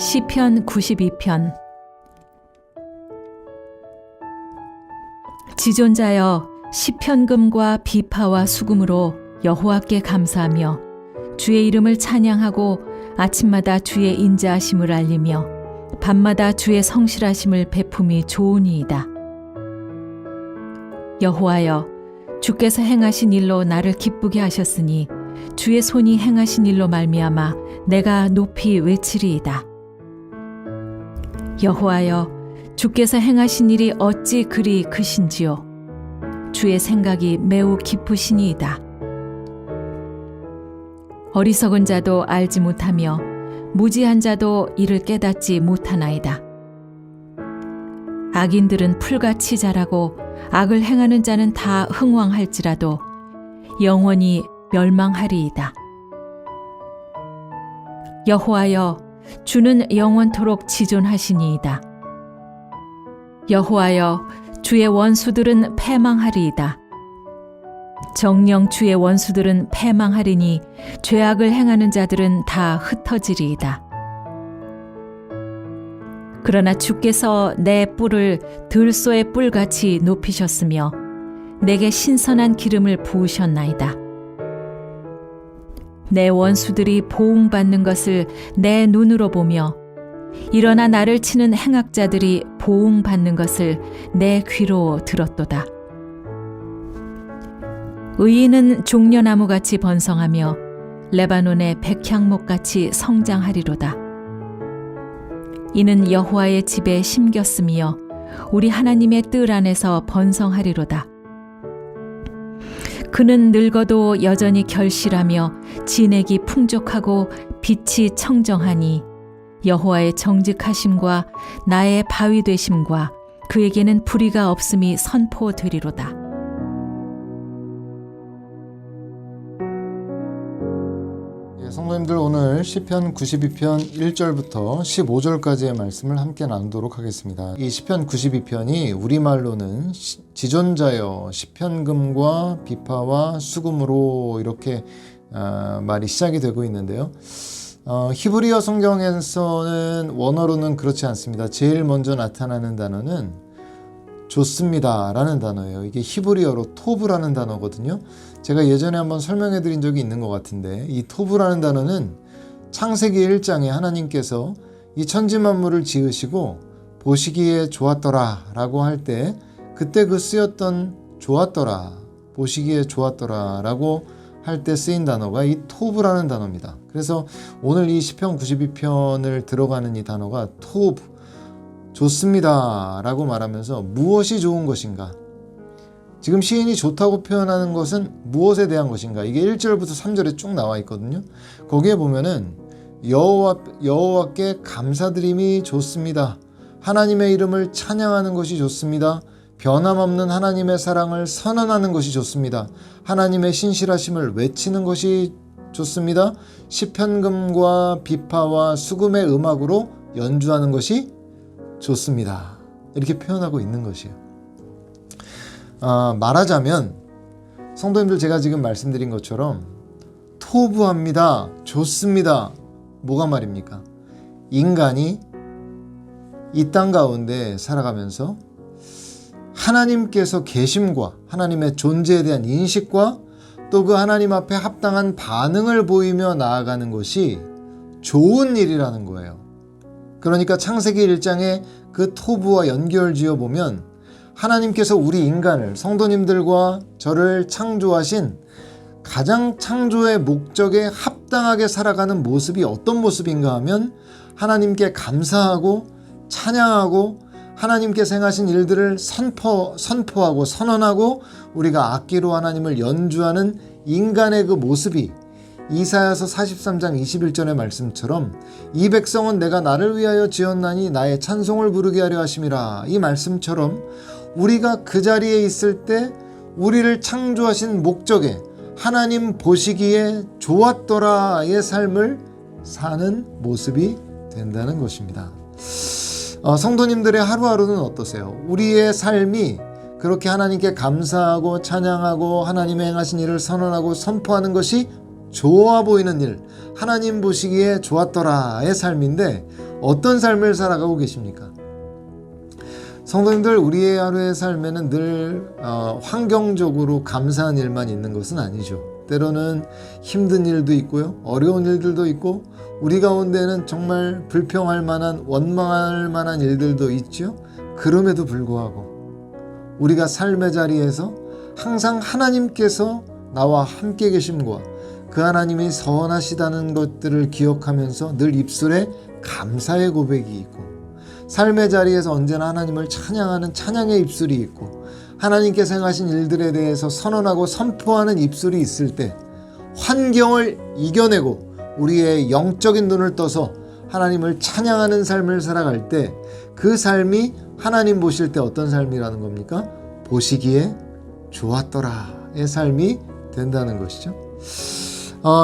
시편 92편. 지존자여, 시편금과 비파와 수금으로 여호와께 감사하며 주의 이름을 찬양하고 아침마다 주의 인자하심을 알리며 밤마다 주의 성실하심을 베품이 좋으니이다. 여호와여, 주께서 행하신 일로 나를 기쁘게 하셨으니 주의 손이 행하신 일로 말미암아 내가 높이 외치리이다. 여호와여, 주께서 행하신 일이 어찌 그리 크신지요. 주의 생각이 매우 깊으시니이다. 어리석은 자도 알지 못하며 무지한 자도 이를 깨닫지 못하나이다. 악인들은 풀같이 자라고 악을 행하는 자는 다 흥왕할지라도 영원히 멸망하리이다. 여호와여, 주는 영원토록 지존하시니이다. 여호와여, 주의 원수들은 패망하리이다. 정녕 주의 원수들은 패망하리니 죄악을 행하는 자들은 다 흩어지리이다. 그러나 주께서 내 뿔을 들소의 뿔같이 높이셨으며 내게 신선한 기름을 부으셨나이다. 내 원수들이 보응받는 것을 내 눈으로 보며 일어나 나를 치는 행악자들이 보응받는 것을 내 귀로 들었도다. 의인은 종려나무같이 번성하며 레바논의 백향목같이 성장하리로다. 이는 여호와의 집에 심겼으며 우리 하나님의 뜰 안에서 번성하리로다. 그는 늙어도 여전히 결실하며 진액이 풍족하고 빛이 청정하니 여호와의 정직하심과 나의 바위 되심과 그에게는 불의가 없음이 선포되리로다. 성도님들, 오늘 시편 92편 1절부터 15절까지의 말씀을 함께 나누도록 하겠습니다. 이 시편 92편이 우리말로는 지존자여 시편금과 비파와 수금으로 이렇게 말이 시작이 되고 있는데요. 히브리어 성경에서는 원어로는 그렇지 않습니다. 제일 먼저 나타나는 단어는 좋습니다 라는 단어예요. 이게 히브리어로 토브라는 단어거든요. 제가 예전에 한번 설명해 드린 적이 있는 것 같은데, 이 토브라는 단어는 창세기 1장에 하나님께서 이 천지만물을 지으시고 보시기에 좋았더라 라고 할 때, 그때 그 쓰였던 좋았더라, 보시기에 좋았더라 라고 할 때 쓰인 단어가 이 토브라는 단어입니다. 그래서 오늘 이 시편 92편을 들어가는 이 단어가 토브, 좋습니다 라고 말하면서 무엇이 좋은 것인가, 지금 시인이 좋다고 표현하는 것은 무엇에 대한 것인가, 이게 1절부터 3절에 쭉 나와 있거든요. 거기에 보면은 여호와께 감사드림이 좋습니다. 하나님의 이름을 찬양하는 것이 좋습니다. 변함없는 하나님의 사랑을 선언하는 것이 좋습니다. 하나님의 신실하심을 외치는 것이 좋습니다. 시편금과 비파와 수금의 음악으로 연주하는 것이 좋습니다. 이렇게 표현하고 있는 것이에요. 말하자면 성도님들, 제가 지금 말씀드린 것처럼 토부합니다, 좋습니다. 뭐가 말입니까? 인간이 이 땅 가운데 살아가면서 하나님께서 계심과 하나님의 존재에 대한 인식과 또 그 하나님 앞에 합당한 반응을 보이며 나아가는 것이 좋은 일이라는 거예요. 그러니까 창세기 1장에 그 토부와 연결지어 보면 하나님께서 우리 인간을, 성도님들과 저를 창조하신 가장 창조의 목적에 합당하게 살아가는 모습이 어떤 모습인가 하면 하나님께 감사하고 찬양하고 하나님께서 행하신 일들을 선포하고 선언하고 우리가 악기로 하나님을 연주하는 인간의 그 모습이 이사야서 43장 21절의 말씀처럼 이 백성은 내가 나를 위하여 지었나니 나의 찬송을 부르게 하려 하심이라, 이 말씀처럼 우리가 그 자리에 있을 때 우리를 창조하신 목적에 하나님 보시기에 좋았더라의 삶을 사는 모습이 된다는 것입니다. 성도님들의 하루하루는 어떠세요? 우리의 삶이 그렇게 하나님께 감사하고 찬양하고 하나님의 행하신 일을 선언하고 선포하는 것이 좋아 보이는 일, 하나님 보시기에 좋았더라의 삶인데 어떤 삶을 살아가고 계십니까? 성도님들, 우리의 하루의 삶에는 늘 환경적으로 감사한 일만 있는 것은 아니죠. 때로는 힘든 일도 있고요, 어려운 일들도 있고, 우리 가운데는 정말 불평할 만한, 원망할 만한 일들도 있죠. 그럼에도 불구하고 우리가 삶의 자리에서 항상 하나님께서 나와 함께 계심과 그 하나님이 선하시다는 것들을 기억하면서 늘 입술에 감사의 고백이 있고, 삶의 자리에서 언제나 하나님을 찬양하는 찬양의 입술이 있고, 하나님께서 행하신 일들에 대해서 선언하고 선포하는 입술이 있을 때, 환경을 이겨내고 우리의 영적인 눈을 떠서 하나님을 찬양하는 삶을 살아갈 때, 그 삶이 하나님 보실 때 어떤 삶이라는 겁니까? 보시기에 좋았더라의 삶이 된다는 것이죠.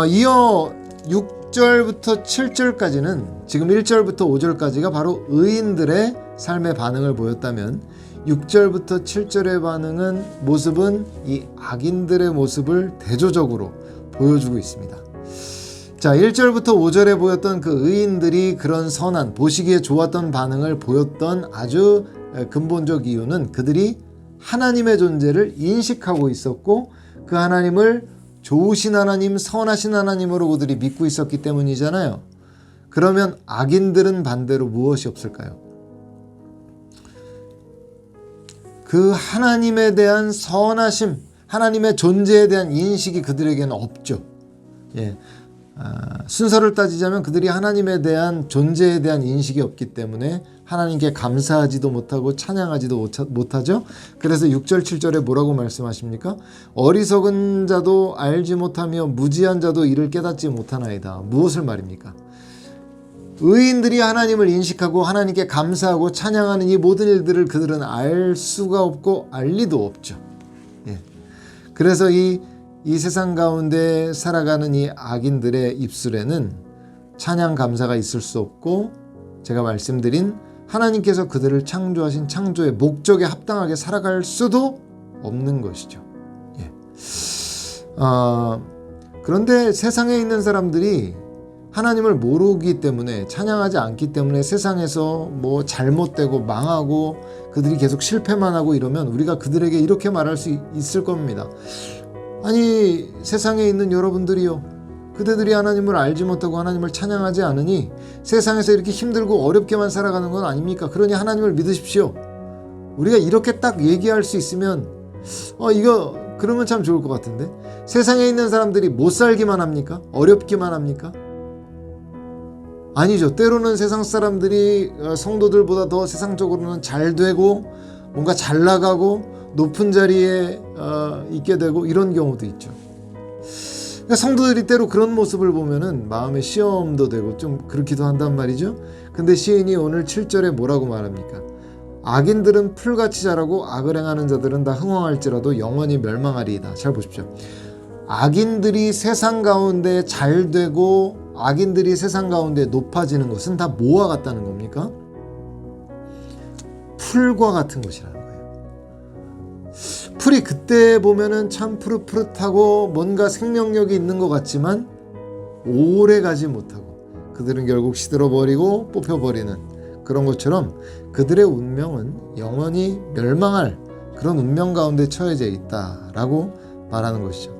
이어 6절부터 7절까지는, 지금 1절부터 5절까지가 바로 의인들의 삶의 반응을 보였다면, 6절부터 7절의 모습은 이 악인들의 모습을 대조적으로 보여주고 있습니다. 자, 1절부터 5절에 보였던 그 의인들이 그런 선한, 보시기에 좋았던 반응을 보였던 아주 근본적 이유는 그들이 하나님의 존재를 인식하고 있었고, 그 하나님을 좋으신 하나님, 선하신 하나님으로 그들이 믿고 있었기 때문이잖아요. 그러면 악인들은 반대로 무엇이 없을까요? 그 하나님에 대한 선하심, 하나님의 존재에 대한 인식이 그들에게는 없죠. 예. 순서를 따지자면 그들이 하나님에 대한 존재에 대한 인식이 없기 때문에 하나님께 감사하지도 못하고 찬양하지도 못하죠. 그래서 6절 7절에 뭐라고 말씀하십니까? 어리석은 자도 알지 못하며 무지한 자도 이를 깨닫지 못하나이다. 무엇을 말입니까? 의인들이 하나님을 인식하고 하나님께 감사하고 찬양하는 이 모든 일들을 그들은 알 수가 없고 알 리도 없죠. 예. 그래서 이 세상 가운데 살아가는 이 악인들의 입술에는 찬양 감사가 있을 수 없고, 제가 말씀드린 하나님께서 그들을 창조하신 창조의 목적에 합당하게 살아갈 수도 없는 것이죠. 예. 그런데 세상에 있는 사람들이 하나님을 모르기 때문에, 찬양하지 않기 때문에 세상에서 뭐 잘못되고 망하고 그들이 계속 실패만 하고 이러면 우리가 그들에게 이렇게 말할 수 있을 겁니다. 아니, 세상에 있는 여러분들이요, 그대들이 하나님을 알지 못하고 하나님을 찬양하지 않으니 세상에서 이렇게 힘들고 어렵게만 살아가는 건 아닙니까? 그러니 하나님을 믿으십시오. 우리가 이렇게 딱 얘기할 수 있으면 이거 그러면 참 좋을 것 같은데, 세상에 있는 사람들이 못 살기만 합니까? 어렵기만 합니까? 아니죠. 때로는 세상 사람들이 성도들보다 더 세상적으로는 잘 되고 뭔가 잘 나가고 높은 자리에 있게 되고 이런 경우도 있죠. 그러니까 성도들이 때로 그런 모습을 보면은 마음에 시험도 되고 좀 그렇기도 한단 말이죠. 근데 시인이 오늘 7절에 뭐라고 말합니까? 악인들은 풀같이 자라고 악을 행하는 자들은 다 흥황할지라도 영원히 멸망하리이다. 잘 보십시오. 악인들이 세상 가운데 잘 되고 악인들이 세상 가운데 높아지는 것은 다 뭐와 같다는 겁니까? 풀과 같은 것이라는 거예요. 풀이 그때 보면은 참 푸릇푸릇하고 뭔가 생명력이 있는 것 같지만 오래 가지 못하고 그들은 결국 시들어버리고 뽑혀버리는 그런 것처럼 그들의 운명은 영원히 멸망할 그런 운명 가운데 처해져 있다라고 말하는 것이죠.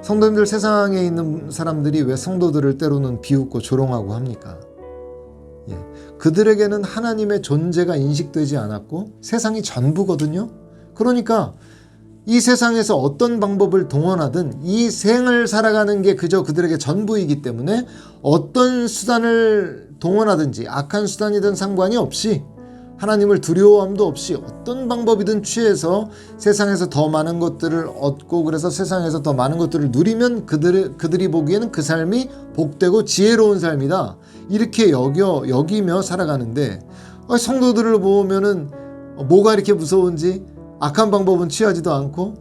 성도님들, 세상에 있는 사람들이 왜 성도들을 때로는 비웃고 조롱하고 합니까? 예, 그들에게는 하나님의 존재가 인식되지 않았고 세상이 전부거든요. 그러니까 이 세상에서 어떤 방법을 동원하든 이 생을 살아가는 게 그저 그들에게 전부이기 때문에 어떤 수단을 동원하든지 악한 수단이든 상관이 없이, 하나님을 두려워함도 없이 어떤 방법이든 취해서 세상에서 더 많은 것들을 얻고, 그래서 세상에서 더 많은 것들을 누리면 그들이 보기에는 그 삶이 복되고 지혜로운 삶이다, 이렇게 여기며 살아가는데, 성도들을 보면은 뭐가 이렇게 무서운지 악한 방법은 취하지도 않고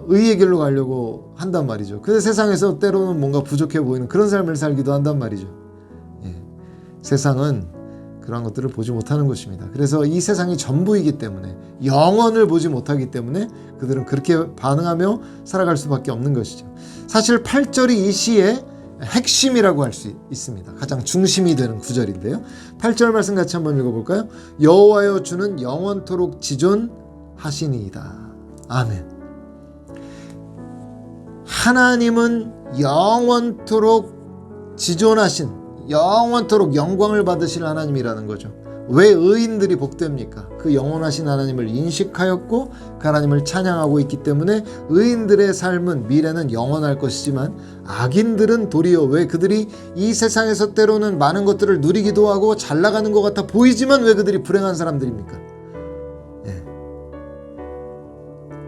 의의 길로 가려고 한단 말이죠. 근데 세상에서 때로는 뭔가 부족해 보이는 그런 삶을 살기도 한단 말이죠. 예. 세상은 그런 것들을 보지 못하는 것입니다. 그래서 이 세상이 전부이기 때문에, 영원을 보지 못하기 때문에 그들은 그렇게 반응하며 살아갈 수밖에 없는 것이죠. 사실 8절이 이 시에 핵심이라고 할 수 있습니다. 가장 중심이 되는 구절인데요. 8절 말씀 같이 한번 읽어볼까요? 여호와여 주는 영원토록 지존하시니이다. 아멘. 하나님은 영원토록 지존하신, 영원토록 영광을 받으실 하나님이라는 거죠. 왜 의인들이 복됩니까? 그 영원하신 하나님을 인식하였고 그 하나님을 찬양하고 있기 때문에 의인들의 삶은 미래는 영원할 것이지만 악인들은 도리어 왜 그들이 이 세상에서 때로는 많은 것들을 누리기도 하고 잘 나가는 것 같아 보이지만 왜 그들이 불행한 사람들입니까?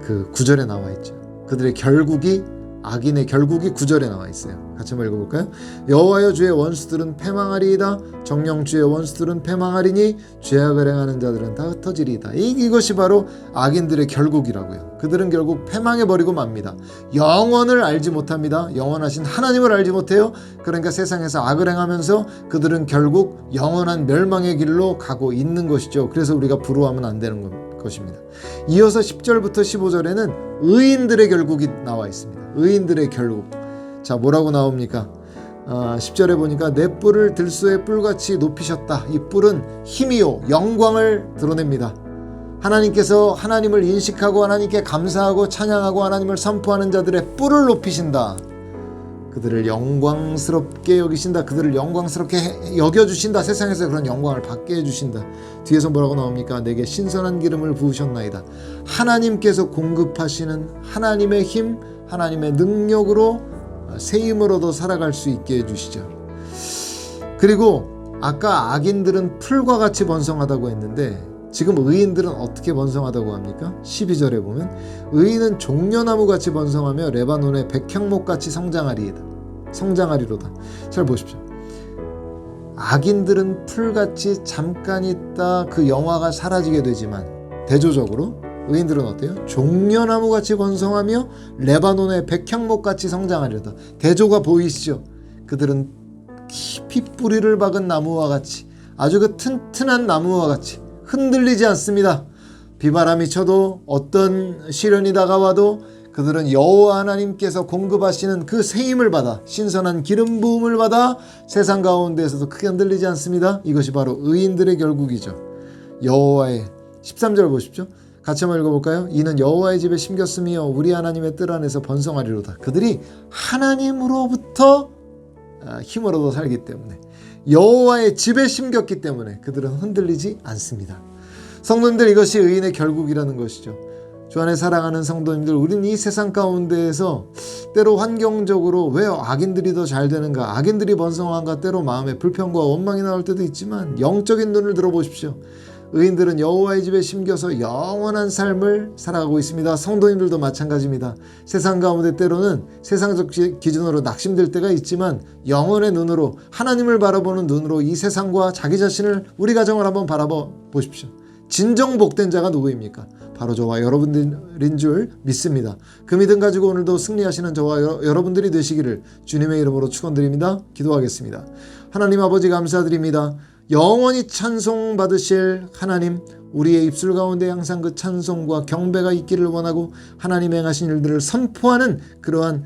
그 9절에 나와 있죠. 그들의 결국이, 악인의 결국이 9절에 나와 있어요. 같이 한번 읽어볼까요? 여호와여 주의 원수들은 패망하리이다. 정령 주의 원수들은 패망하리니 죄악을 행하는 자들은 다 흩어지리이다. 이것이 바로 악인들의 결국이라고요. 그들은 결국 패망해버리고 맙니다. 영원을 알지 못합니다. 영원하신 하나님을 알지 못해요. 그러니까 세상에서 악을 행하면서 그들은 결국 영원한 멸망의 길로 가고 있는 것이죠. 그래서 우리가 부러워하면 안 되는 것입니다. 이어서 10절부터 15절에는 의인들의 결국이 나와 있습니다. 의인들의 결국. 자, 뭐라고 나옵니까? 10절에 보니까 내 뿔을 들소의 뿔같이 높이셨다. 이 뿔은 힘이요 영광을 드러냅니다. 하나님께서 하나님을 인식하고 하나님께 감사하고 찬양하고 하나님을 선포하는 자들의 뿔을 높이신다. 그들을 영광스럽게 여기신다. 그들을 영광스럽게 여겨주신다. 세상에서 그런 영광을 받게 해주신다. 뒤에서 뭐라고 나옵니까? 내게 신선한 기름을 부으셨나이다. 하나님께서 공급하시는 하나님의 힘, 하나님의 능력으로 새 힘으로도 살아갈 수 있게 해주시죠. 그리고 아까 악인들은 풀과 같이 번성하다고 했는데 지금 의인들은 어떻게 번성하다고 합니까? 12절에 보면 의인은 종려나무같이 번성하며 레바논의 백향목같이 성장하리로다. 잘 보십시오. 악인들은 풀같이 잠깐 있다 그 영화가 사라지게 되지만 대조적으로 의인들은 어때요? 종려나무같이 번성하며 레바논의 백향목같이 성장하리로다. 대조가 보이시죠? 그들은 깊이 뿌리를 박은 나무와 같이 아주 그 튼튼한 나무와 같이 흔들리지 않습니다. 비바람이 쳐도 어떤 시련이 다가와도 그들은 여호와 하나님께서 공급하시는 그 새 힘을 받아 신선한 기름 부음을 받아 세상 가운데에서도 크게 흔들리지 않습니다. 이것이 바로 의인들의 결국이죠. 여호와의 13절 보십시오. 같이 한번 읽어볼까요? 이는 여호와의 집에 심겼으며 우리 하나님의 뜰 안에서 번성하리로다. 그들이 하나님으로부터 힘으로도 살기 때문에 여호와의 집에 심겼기 때문에 그들은 흔들리지 않습니다. 성도님들, 이것이 의인의 결국이라는 것이죠. 주 안에 사랑하는 성도님들, 우리는 이 세상 가운데에서 때로 환경적으로 왜 악인들이 더 잘 되는가, 악인들이 번성한가, 때로 마음에 불평과 원망이 나올 때도 있지만 영적인 눈을 들어보십시오. 의인들은 여호와의 집에 심겨서 영원한 삶을 살아가고 있습니다. 성도님들도 마찬가지입니다. 세상 가운데 때로는 세상적 기준으로 낙심될 때가 있지만 영혼의 눈으로, 하나님을 바라보는 눈으로 이 세상과 자기 자신을, 우리 가정을 한번 바라보십시오. 진정 복된 자가 누구입니까? 바로 저와 여러분들인 줄 믿습니다. 그 믿음 가지고 오늘도 승리하시는 저와 여러분들이 되시기를 주님의 이름으로 축원드립니다. 기도하겠습니다. 하나님 아버지, 감사드립니다. 영원히 찬송 받으실 하나님, 우리의 입술 가운데 항상 그 찬송과 경배가 있기를 원하고 하나님 행하신 일들을 선포하는 그러한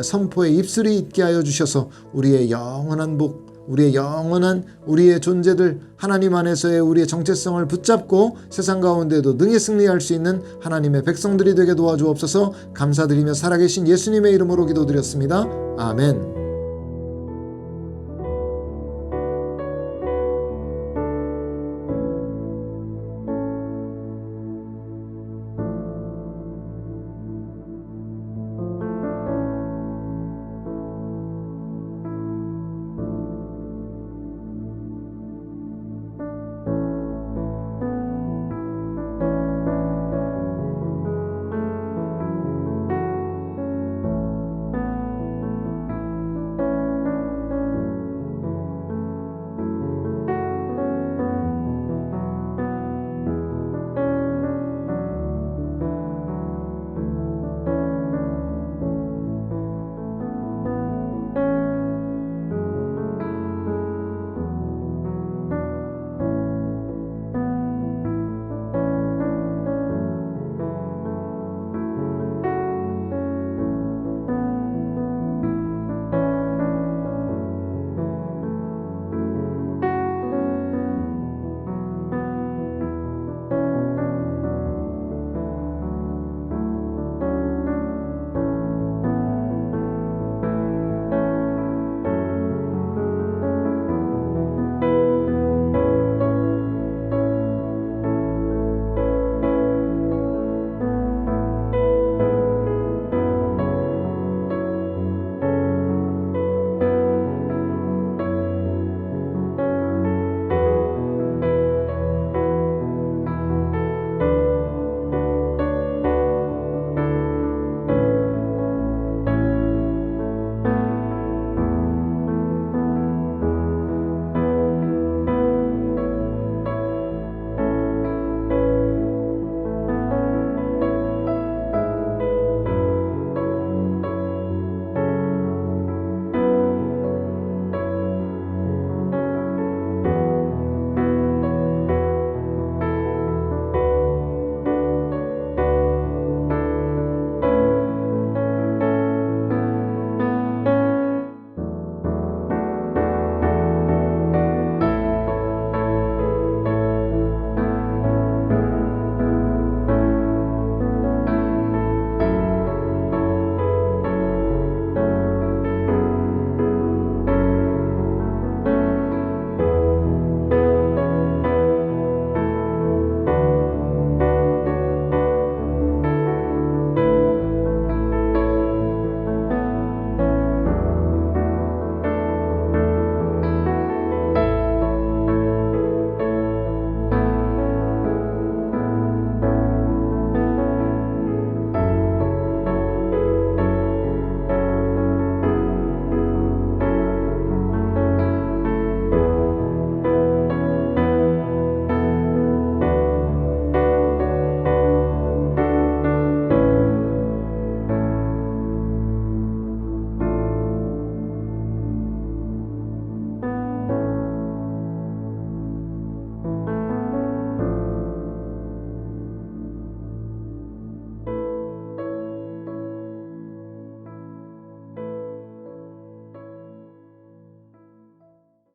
선포의 입술이 있게 하여 주셔서 우리의 영원한 복, 우리의 영원한 우리의 존재들, 하나님 안에서의 우리의 정체성을 붙잡고 세상 가운데도 능히 승리할 수 있는 하나님의 백성들이 되게 도와주옵소서. 감사드리며 살아계신 예수님의 이름으로 기도드렸습니다. 아멘.